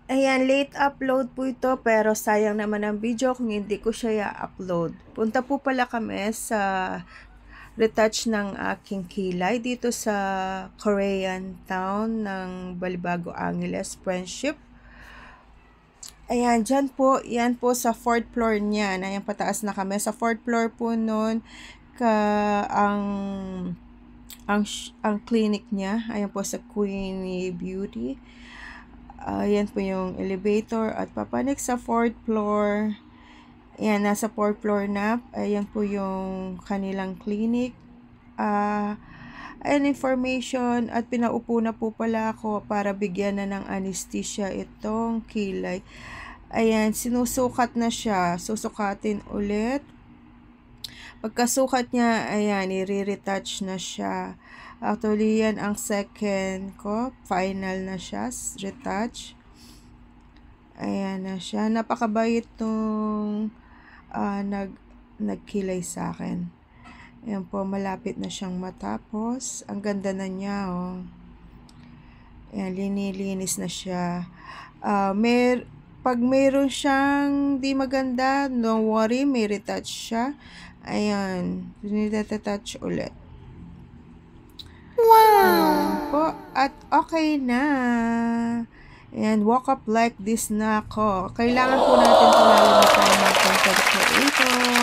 Ayan, late upload po ito pero sayang naman ang video kung hindi ko siya i-upload. Punta po pala kami sa retouch ng aking kilay dito sa Korean town ng Balibago Angeles, Friendship. Ayan, dyan po, yan po sa 4th floor niyan. Ayan, pataas na kami. Sa 4th floor po nun, ang ang clinic niya. Ayan po sa Queenie Beauty. Ayan po yung elevator at papanik sa 4th floor. Ayan, nasa 4th floor na. Ayan po yung kanilang clinic. Ayan, information at pinaupo na po pala ako para bigyan na ng anesthesia itong kilay. Ayan, sinusukat na siya. Susukatin ulit. Pagkasukat niya, ayan, i-retouch na siya. Actually, yan ang second ko. Final na siya. Retouch. Ayan na siya. Napakabait nung nagkilay sa akin. Ayan po, malapit na siyang matapos. Ang ganda na niya, oh. Ayan, linilinis na siya. Pag mayroon siyang di maganda, don't worry, may retouch siya. Ayan, retouch ulit. Wow! Po, at okay na. Ayan, walk up like this na ako. Kailangan po natin ito lalo na tayo ng content creator.